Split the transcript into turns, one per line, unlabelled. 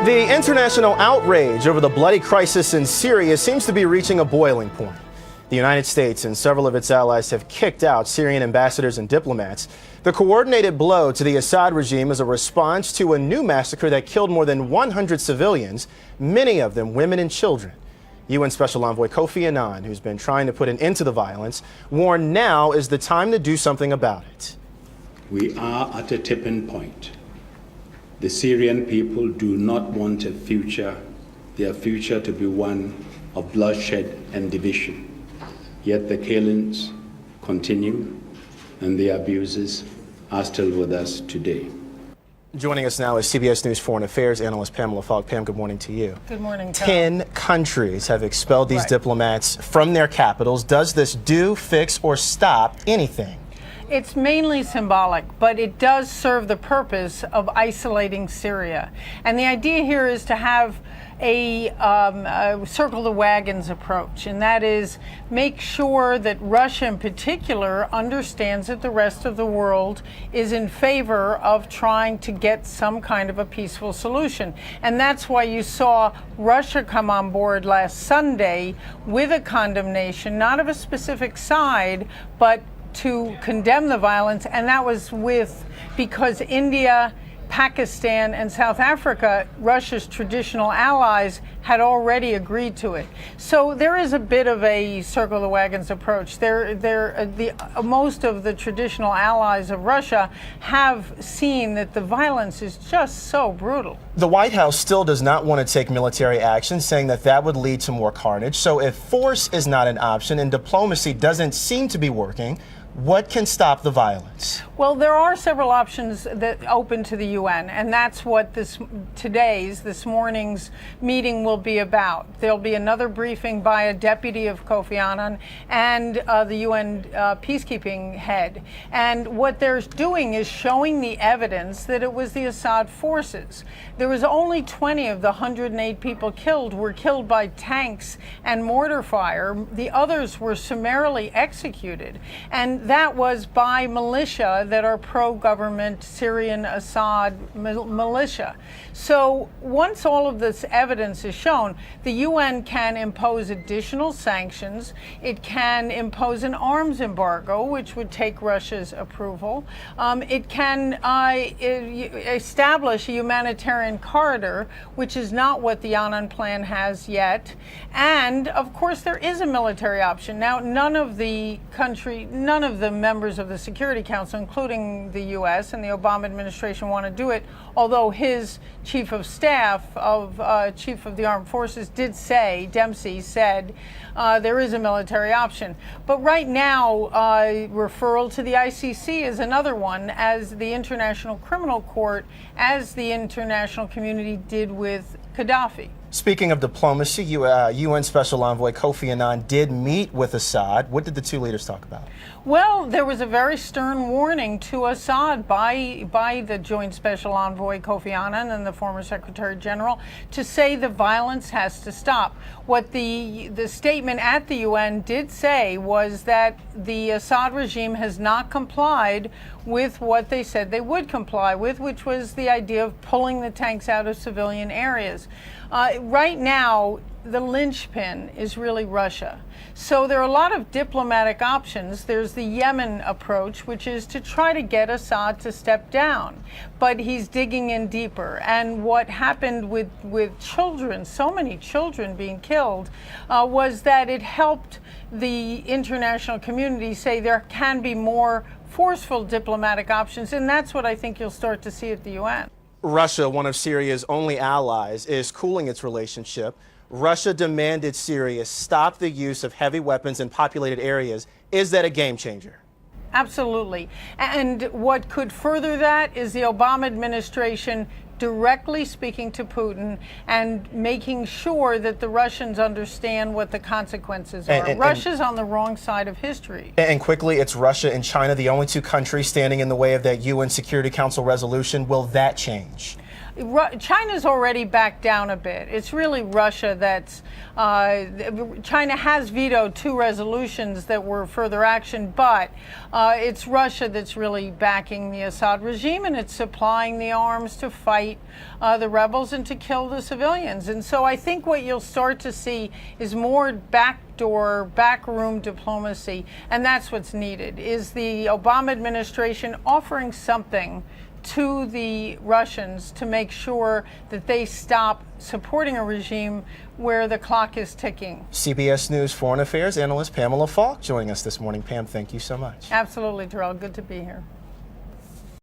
The international outrage over the bloody crisis in Syria seems to be reaching a boiling point. The United States and several of its allies have kicked out Syrian ambassadors and diplomats. The coordinated blow to the Assad regime is a response to a new massacre that killed more than 100 civilians, many of them women and children. UN Special Envoy Kofi Annan, who's been trying to put an end to the violence, warned now is the time to do something about it.
We are at a tipping point. The Syrian people do not want a future, their future to be one of bloodshed and division. Yet the killings continue and the abuses are still with us today.
Joining us now is CBS News Foreign Affairs analyst Pamela Falk. Pam, good morning to you.
Good morning, Tom.
10 countries have expelled these diplomats from their capitals. Does this do, fix, or stop anything?
It's mainly symbolic, but it does serve the purpose of isolating Syria. And the idea here is to have a circle the wagons approach, and that is make sure that Russia in particular understands that the rest of the world is in favor of trying to get some kind of a peaceful solution. And that's why you saw Russia come on board last Sunday with a condemnation, not of a specific side, but to condemn the violence, and that was because India, Pakistan, and South Africa, Russia's traditional allies, had already agreed to it. So there is a bit of a circle the wagons approach. Most of the traditional allies of Russia have seen that the violence is just so brutal.
The White House still does not want to take military action, saying that that would lead to more carnage. So if force is not an option and diplomacy doesn't seem to be working, what can stop the violence?
Well, there are several options that open to the UN, and that's what this morning's meeting will be about. There'll be another briefing by a deputy of Kofi Annan and the UN peacekeeping head. And what they're doing is showing the evidence that it was the Assad forces. There was only 20 of the 108 people killed were killed by tanks and mortar fire. The others were summarily executed. And that was by militia that are pro-government Syrian Assad militia. So once all of this evidence is shown, the UN can impose additional sanctions. It can impose an arms embargo, which would take Russia's approval. It can establish a humanitarian corridor, which is not what the Annan plan has yet. And of course, there is a military option. Now, none of the members of the Security Council, including the U.S. and the Obama administration, want to do it, although his chief of staff, chief of the armed forces, Dempsey said, there is a military option. But right now, referral to the ICC is another one, as the International Criminal Court, as the international community did with Gaddafi.
Speaking of diplomacy, UN Special Envoy Kofi Annan did meet with Assad. What did the two leaders talk about?
Well, there was a very stern warning to Assad by the Joint Special Envoy Kofi Annan and the former Secretary General to say the violence has to stop. What the statement at the UN did say was that the Assad regime has not complied with what they said they would comply with, which was the idea of pulling the tanks out of civilian areas. Right now, the linchpin is really Russia. So there are a lot of diplomatic options. There's the Yemen approach, which is to try to get Assad to step down. But he's digging in deeper. And what happened with children, so many children being killed, was that it helped the international community say there can be more forceful diplomatic options. And that's what I think you'll start to see at the UN.
Russia, one of Syria's only allies, is cooling its relationship. Russia demanded Syria stop the use of heavy weapons in populated areas. Is that a game changer?
Absolutely. And what could further that is the Obama administration directly speaking to Putin and making sure that the Russians understand what the consequences are. Russia's on the wrong side of history.
And quickly, it's Russia and China, the only two countries standing in the way of that UN Security Council resolution. Will that change?
China's already backed down a bit. It's really Russia that's, China has vetoed 2 resolutions that were further action, but it's Russia that's really backing the Assad regime, and it's supplying the arms to fight the rebels and to kill the civilians. And so I think what you'll start to see is more backroom diplomacy, and that's what's needed, is the Obama administration offering something to the Russians to make sure that they stop supporting a regime where the clock is ticking.
CBS News Foreign Affairs analyst Pamela Falk joining us this morning. Pam, thank you so much.
Absolutely, Terrell. Good to be here.